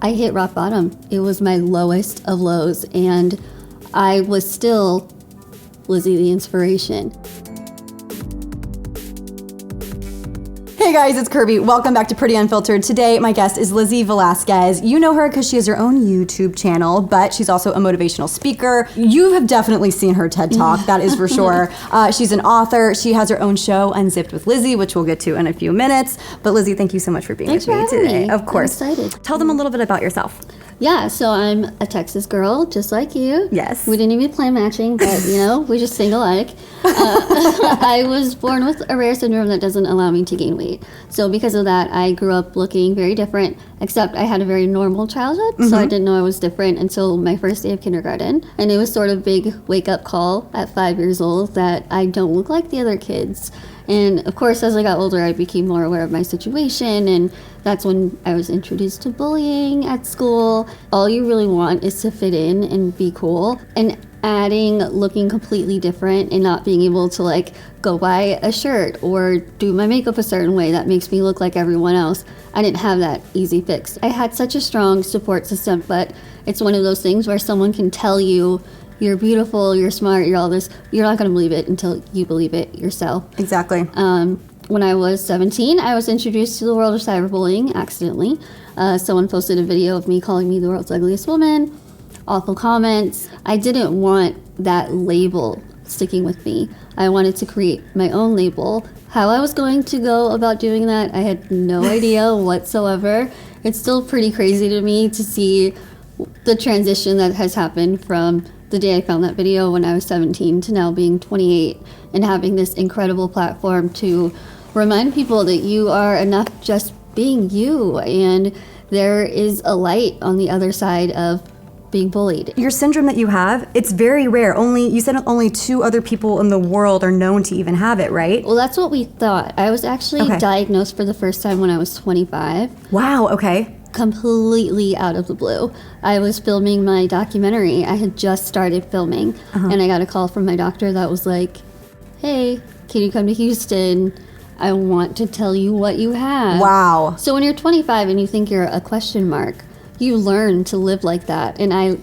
I hit rock bottom. It was my lowest of lows, and I was still Lizzie the inspiration. Hey guys, it's Kirbie. Welcome back to Pretty Unfiltered. Today, my guest is Lizzie Velasquez. You know her because she has her own YouTube channel, but she's also a motivational speaker. You have definitely seen her TED Talk, that is for sure. She's an author. She has her own show, Unzipped with Lizzie, which we'll get to in a few minutes. But Lizzie, thank you so much for being with me today. Of course. I'm excited. Tell them a little bit about yourself. Yeah, so I'm a Texas girl, just like you. Yes. We didn't even plan matching, but, we just sing alike. I was born with a rare syndrome that doesn't allow me to gain weight. So because of that, I grew up looking very different, except I had a very normal childhood, so I didn't know I was different until my first day of kindergarten. And it was sort of a big wake-up call at 5 years old that I don't look like the other kids. And of course, as I got older, I became more aware of my situation, and that's when I was introduced to bullying at school. All you really want is to fit in and be cool. And adding looking completely different and not being able to go buy a shirt or do my makeup a certain way that makes me look like everyone else, I didn't have that easy fix. I had such a strong support system, but it's one of those things where someone can tell you, you're beautiful, you're smart, you're all this. You're not going to believe it until you believe it yourself. Exactly. When I was 17, I was introduced to the world of cyberbullying accidentally. Someone posted a video of me calling me the world's ugliest woman, awful comments. I didn't want that label sticking with me. I wanted to create my own label. How I was going to go about doing that, I had no idea whatsoever. It's still pretty crazy to me to see the transition that has happened from the day I found that video when I was 17 to now being 28 and having this incredible platform to remind people that you are enough just being you, and there is a light on the other side of being bullied. Your syndrome that you have, it's very rare. You said only 2 other people in the world are known to even have it, right? Well, that's what we thought. I was actually diagnosed for the first time when I was 25. Wow, okay. Completely out of the blue. I was filming my documentary. I had just started filming, and I got a call from my doctor that was like, hey, can you come to Houston? I want to tell you what you have. Wow. So when you're 25 and you think you're a question mark, you learn to live like that. And I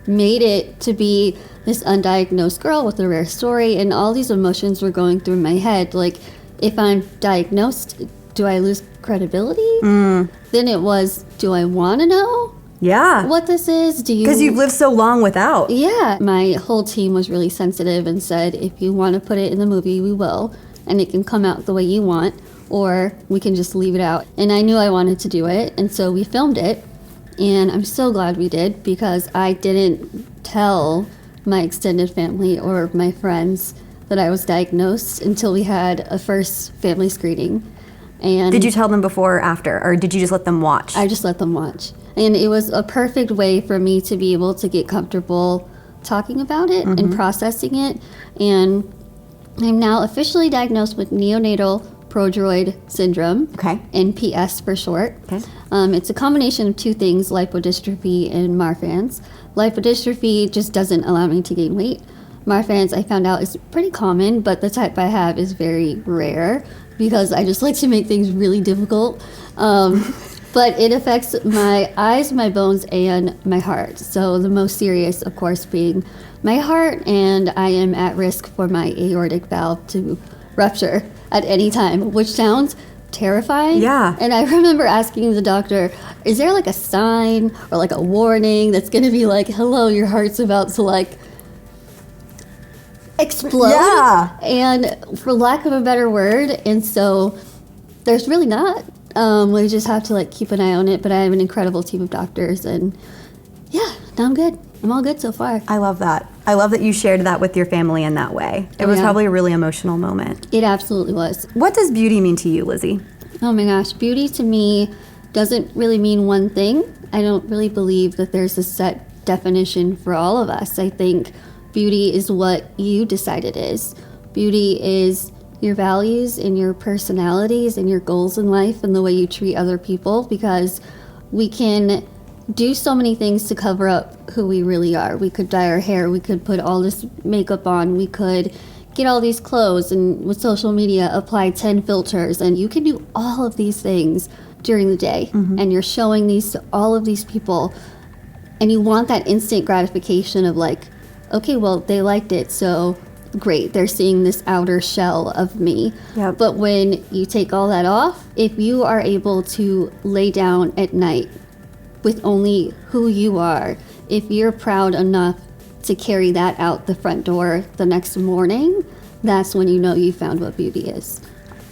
made it to be this undiagnosed girl with a rare story, and all these emotions were going through my head. Like, if I'm diagnosed, do I lose credibility? Then it was, do I want to know what this is? Because you've lived so long without. Yeah. My whole team was really sensitive and said, if you want to put it in the movie, we will. And it can come out the way you want, or we can just leave it out. And I knew I wanted to do it, and so we filmed it. And I'm so glad we did, because I didn't tell my extended family or my friends that I was diagnosed until we had a first family screening. And did you tell them before or after, or did you just let them watch? I just let them watch. And it was a perfect way for me to be able to get comfortable talking about it and processing it. And I'm now officially diagnosed with neonatal progeroid syndrome, NPS for short. It's a combination of 2 things, lipodystrophy and Marfan's. Lipodystrophy just doesn't allow me to gain weight. Marfan's, I found out, is pretty common, but the type I have is very rare because I just like to make things really difficult. But it affects my eyes, my bones, and my heart. So the most serious, of course, being my heart, and I am at risk for my aortic valve to rupture at any time, which sounds terrifying. Yeah. And I remember asking the doctor, is there a sign or a warning that's going to be like, hello, your heart's about to explode? Yeah. And for lack of a better word, and so there's really not. We just have to keep an eye on it, but I have an incredible team of doctors, and yeah, now I'm good. I'm all good so far. I love that. I love that you shared that with your family in that way. It was probably a really emotional moment. It absolutely was. What does beauty mean to you, Lizzie? Oh my gosh, beauty to me doesn't really mean one thing. I don't really believe that there's a set definition for all of us. I think beauty is what you decide it is. Beauty is your values and your personalities and your goals in life and the way you treat other people, because we can do so many things to cover up who we really are. We could dye our hair, we could put all this makeup on, we could get all these clothes, and with social media apply 10 filters, and you can do all of these things during the day, and you're showing these to all of these people, and you want that instant gratification of like, okay, well, they liked it, so great, they're seeing this outer shell of me. Yep. But when you take all that off, if you are able to lay down at night with only who you are, if you're proud enough to carry that out the front door the next morning, that's when you know you found what beauty is.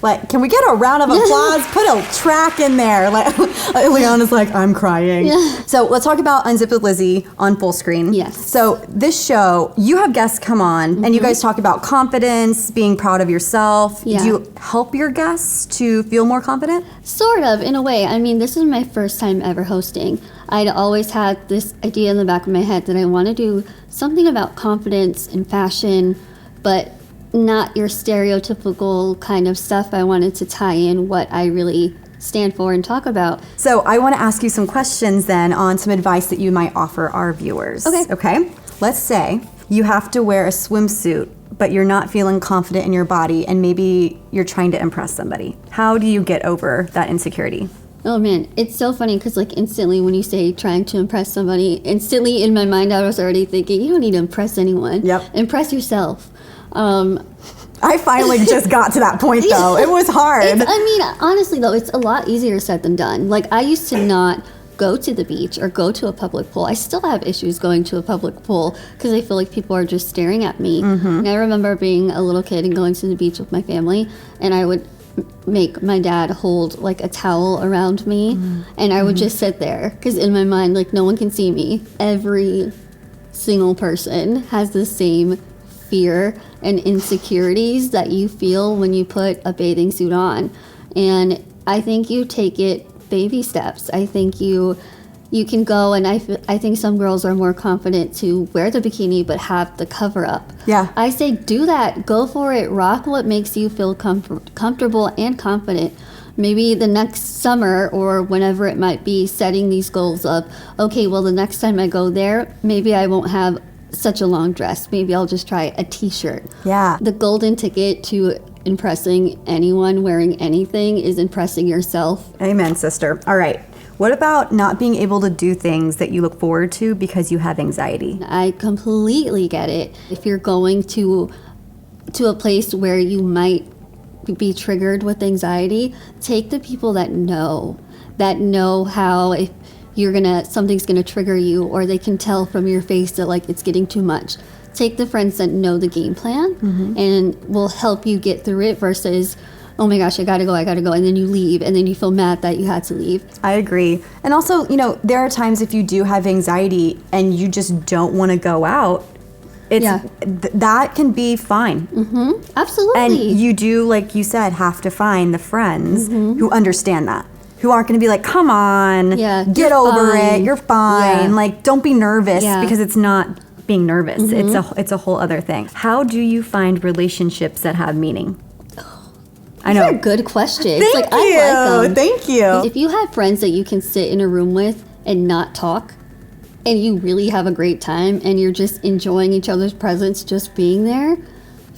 Like, can we get a round of applause? Put a track in there. Like, Leona's like, I'm crying. Yeah. So let's talk about Unzipped with Lizzie on Fullscreen. Yes. So this show, you have guests come on, and you guys talk about confidence, being proud of yourself. Yeah. Do you help your guests to feel more confident? Sort of, in a way. I mean, this is my first time ever hosting. I'd always had this idea in the back of my head that I want to do something about confidence and fashion, but not your stereotypical kind of stuff. I wanted to tie in what I really stand for and talk about. So I want to ask you some questions then on some advice that you might offer our viewers. Okay. Let's say you have to wear a swimsuit, but you're not feeling confident in your body, and maybe you're trying to impress somebody. How do you get over that insecurity? Oh man, it's so funny because like instantly when you say trying to impress somebody, instantly in my mind I was already thinking, you don't need to impress anyone. Yep. Impress yourself. I finally just got to that point though. It was hard. I mean, honestly though, it's a lot easier said than done. Like I used to not go to the beach or go to a public pool. I still have issues going to a public pool because I feel like people are just staring at me. And I remember being a little kid and going to the beach with my family, and I would make my dad hold like a towel around me, and I would just sit there because in my mind, like, no one can see me. Every single person has the same fear and insecurities that you feel when you put a bathing suit on, and I think you take it baby steps. I think you can go, and I think some girls are more confident to wear the bikini but have the cover up. Yeah. I say do that. Go for it. Rock what makes you feel comfortable and confident. Maybe the next summer or whenever it might be, setting these goals of, okay, well, the next time I go there, maybe I won't have such a long dress. Maybe I'll just try a t-shirt. Yeah. The golden ticket to impressing anyone wearing anything is impressing yourself. Amen, sister. All right. What about not being able to do things that you look forward to because you have anxiety? I completely get it. If you're going to a place where you might be triggered with anxiety, take the people that know how if something's gonna trigger you, or they can tell from your face that like it's getting too much. Take the friends that know the game plan and will help you get through it versus, oh my gosh, I gotta go, and then you leave, and then you feel mad that you had to leave. I agree. And also, there are times if you do have anxiety and you just don't want to go out, that can be fine. Absolutely. And you do, like you said, have to find the friends who understand that, who aren't going to be like, come on, get over it, you're fine. Like, don't be nervous because it's not being nervous. It's a whole other thing. How do you find relationships that have meaning? I know. These are good questions. Thank you. I like them. Thank you. If you have friends that you can sit in a room with and not talk, and you really have a great time, and you're just enjoying each other's presence, just being there,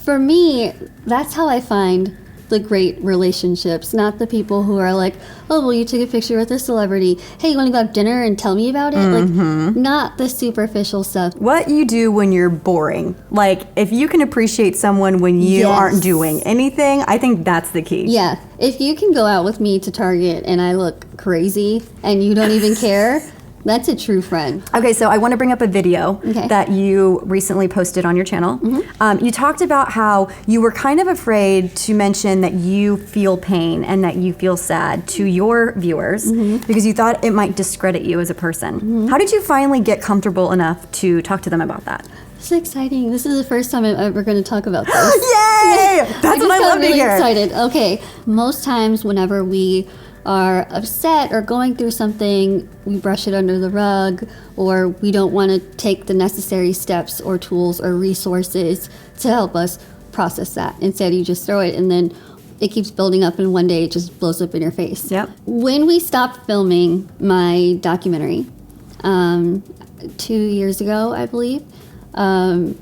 for me, that's how I find the great relationships, not the people who are like, oh, well, you took a picture with a celebrity. Hey, you want to go have dinner and tell me about it? Like, not the superficial stuff. What you do when you're boring. Like, if you can appreciate someone when you aren't doing anything, I think that's the key. Yeah. If you can go out with me to Target and I look crazy and you don't even care, that's a true friend. Okay, so I want to bring up a video that you recently posted on your channel. You talked about how you were kind of afraid to mention that you feel pain and that you feel sad to your viewers because you thought it might discredit you as a person. How did you finally get comfortable enough to talk to them about that? It's exciting. This is the first time I'm ever going to talk about this. Yay! That's what I love to hear. Excited. Okay, most times whenever we are upset or going through something, we brush it under the rug, or we don't want to take the necessary steps or tools or resources to help us process that. Instead, you just throw it, and then it keeps building up, and one day it just blows up in your face. Yep. When we stopped filming my documentary 2 years ago, I believe, my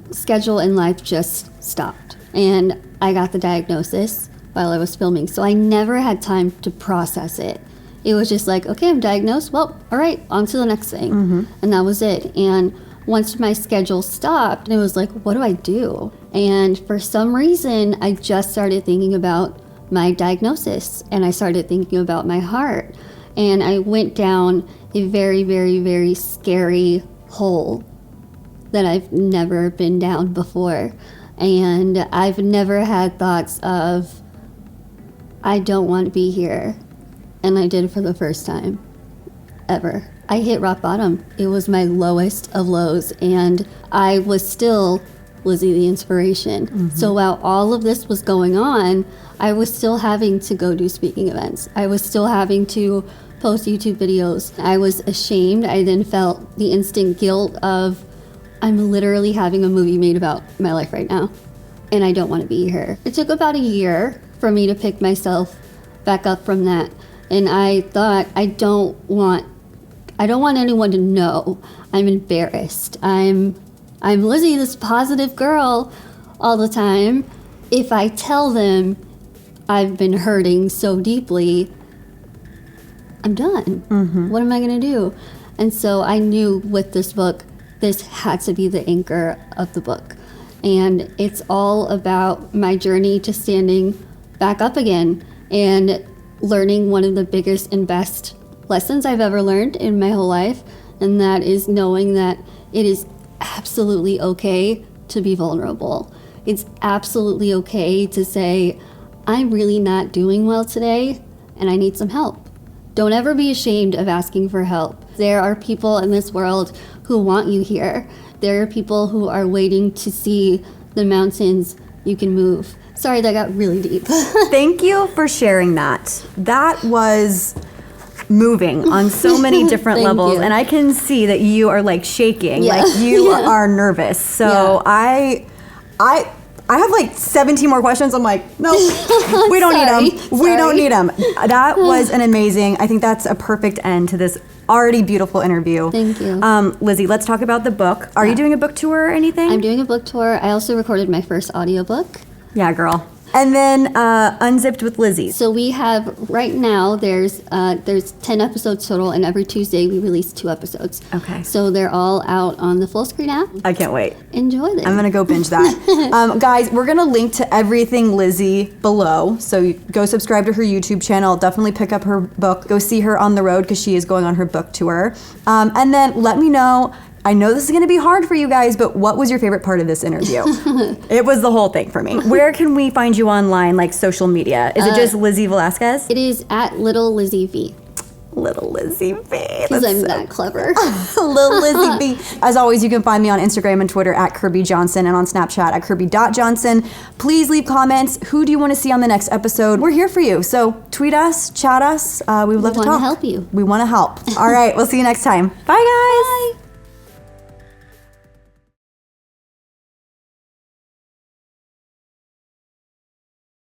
schedule in life just stopped, and I got the diagnosis while I was filming. So I never had time to process it. It was just like, okay, I'm diagnosed. Well, all right, on to the next thing. And that was it. And once my schedule stopped, it was like, what do I do? And for some reason, I just started thinking about my diagnosis, and I started thinking about my heart. And I went down a very, very, very scary hole that I've never been down before. And I've never had thoughts of, I don't want to be here. And I did for the first time ever. I hit rock bottom. It was my lowest of lows, and I was still Lizzie the inspiration. So while all of this was going on, I was still having to go do speaking events. I was still having to post YouTube videos. I was ashamed. I then felt the instant guilt of, I'm literally having a movie made about my life right now, and I don't want to be here. It took about a year for me to pick myself back up from that. And I thought, I don't want anyone to know I'm embarrassed. I'm Lizzie, this positive girl all the time. If I tell them I've been hurting so deeply, I'm done. What am I gonna do? And so I knew with this book, this had to be the anchor of the book. And it's all about my journey to standing back up again and learning one of the biggest and best lessons I've ever learned in my whole life, and that is knowing that it is absolutely okay to be vulnerable. It's absolutely okay to say, I'm really not doing well today, and I need some help. Don't ever be ashamed of asking for help. There are people in this world who want you here. There are people who are waiting to see the mountains you can move. Sorry, that got really deep. Thank you for sharing that. That was moving on so many different Thank levels, you. and I can see that you are like shaking, Yeah. like you Yeah. are nervous. So Yeah. I have like 17 more questions. I'm like, no, we don't need them. We Sorry. don't need them. That was an amazing. I think that's a perfect end to this already beautiful interview. Thank you. Lizzie, let's talk about the book. Are you doing a book tour or anything? I'm doing a book tour. I also recorded my first audiobook. Yeah, girl. And then Unzipped with Lizzie. So we have, right now, there's 10 episodes total, and every Tuesday we release 2 episodes. Okay. So they're all out on the Fullscreen app. I can't wait. Enjoy them. I'm gonna go binge that. Guys, we're gonna link to everything Lizzie below. So you go subscribe to her YouTube channel. Definitely pick up her book. Go see her on the road because she is going on her book tour. And then let me know. I know this is going to be hard for you guys, but what was your favorite part of this interview? It was the whole thing for me. Where can we find you online, like social media? Is it just Lizzie Velasquez? It is at Little Lizzie V. Little Lizzie V. Because I'm that clever. Little Lizzie V. As always, you can find me on Instagram and Twitter at Kirbie Johnson and on Snapchat at Kirbie.Johnson. Please leave comments. Who do you want to see on the next episode? We're here for you. So tweet us, chat us. We would love to talk. We want to help you. We want to help. All right. We'll see you next time. Bye, guys. Bye.